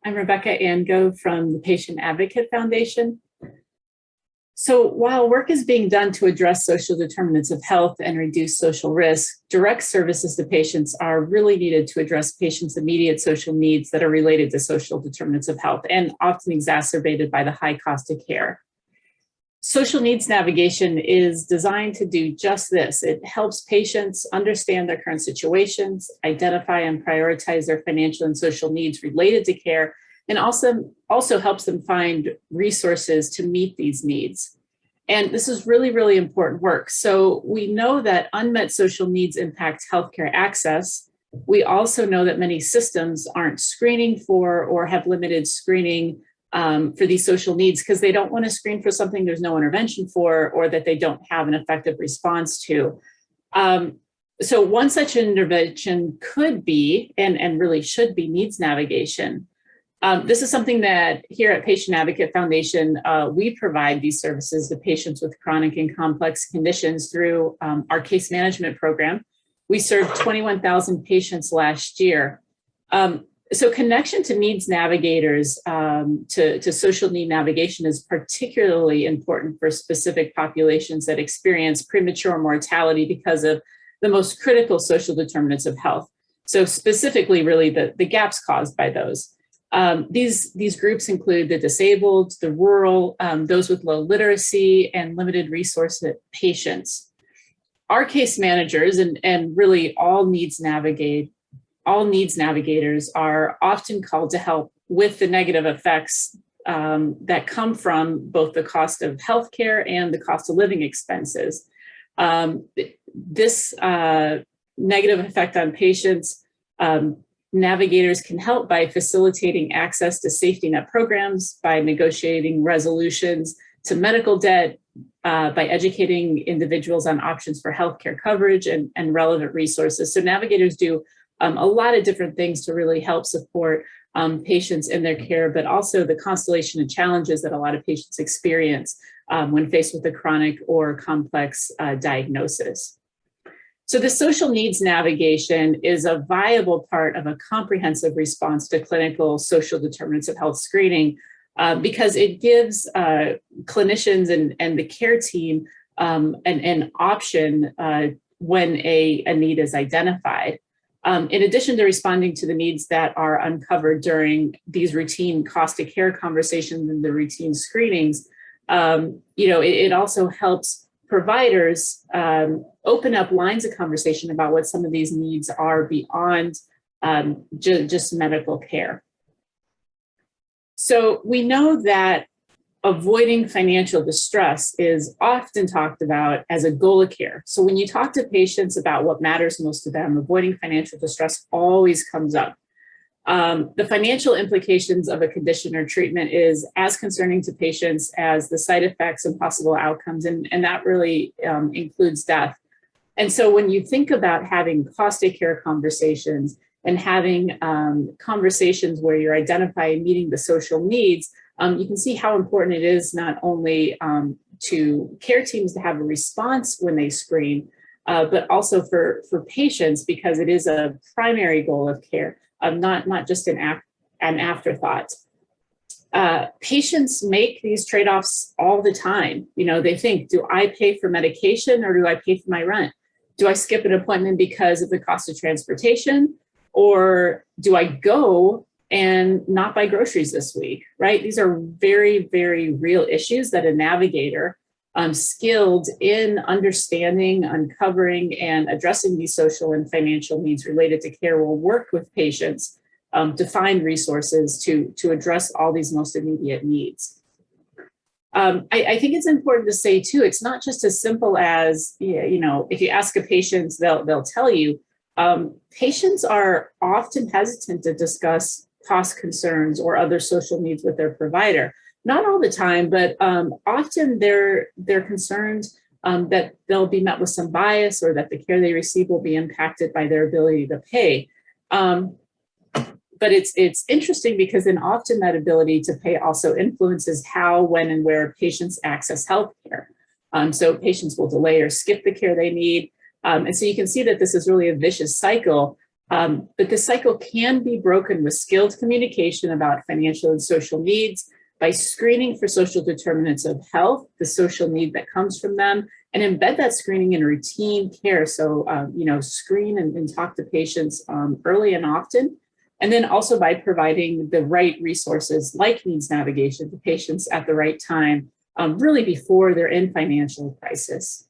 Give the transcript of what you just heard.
I'm Rebecca Angove from the Patient Advocate Foundation. So while work is being done to address social determinants of health and reduce social risk, direct services to patients are really needed to address patients' immediate social needs that are related to social determinants of health and often exacerbated by the high cost of care. Social needs navigation is designed to do just this. It helps patients understand their current situations, identify and prioritize their financial and social needs related to care, and also helps them find resources to meet these needs. And this is really, really important work. So we know that unmet social needs impact healthcare access. We also know that many systems aren't screening for or have limited screening for these social needs because they don't want to screen for something there's no intervention for or that they don't have an effective response to. So one such intervention could be, and really should be, needs navigation. This is something that here at Patient Advocate Foundation, we provide these services to patients with chronic and complex conditions through our case management program. We served 21,000 patients last year. So connection to needs navigators, to social need navigation is particularly important for specific populations that experience premature mortality because of the most critical social determinants of health. So specifically, really, the gaps caused by those. These groups include the disabled, the rural, those with low literacy, and limited resource patients. Our case managers and really all needs navigators are often called to help with the negative effects that come from both the cost of healthcare and the cost of living expenses. This negative effect on patients, navigators can help by facilitating access to safety net programs, by negotiating resolutions to medical debt, by educating individuals on options for healthcare coverage and relevant resources. So navigators do a lot of different things to really help support patients in their care, but also the constellation of challenges that a lot of patients experience when faced with a chronic or complex diagnosis. So the social needs navigation is a viable part of a comprehensive response to clinical social determinants of health screening because it gives clinicians and the care team an option when a need is identified. In addition to responding to the needs that are uncovered during these routine cost of care conversations and the routine screenings, it also helps providers open up lines of conversation about what some of these needs are beyond just medical care. So we know that avoiding financial distress is often talked about as a goal of care. So when you talk to patients about what matters most to them, avoiding financial distress always comes up. The financial implications of a condition or treatment is as concerning to patients as the side effects and possible outcomes, and that really includes death. And so when you think about having cost of care conversations and having conversations where you're identifying meeting the social needs, you can see how important it is not only to care teams to have a response when they screen, but also for patients, because it is a primary goal of care, not just an afterthought. Patients make these trade-offs all the time. They think, do I pay for medication or do I pay for my rent? Do I skip an appointment because of the cost of transportation? Or do I go and not buy groceries this week, right? These are very, very real issues that a navigator skilled in understanding, uncovering, and addressing these social and financial needs related to care will work with patients to find resources to address all these most immediate needs. I think it's important to say too, it's not just as simple as, if you ask a patient, they'll tell you, patients are often hesitant to discuss cost concerns or other social needs with their provider. Not all the time, but often they're concerned that they'll be met with some bias or that the care they receive will be impacted by their ability to pay. But it's interesting because then often that ability to pay also influences how, when, and where patients access healthcare. So patients will delay or skip the care they need. And so you can see that this is really a vicious cycle But the cycle can be broken with skilled communication about financial and social needs, by screening for social determinants of health, the social need that comes from them, and embed that screening in routine care. So, screen and talk to patients early and often. And then also by providing the right resources like needs navigation to patients at the right time, really before they're in financial crisis.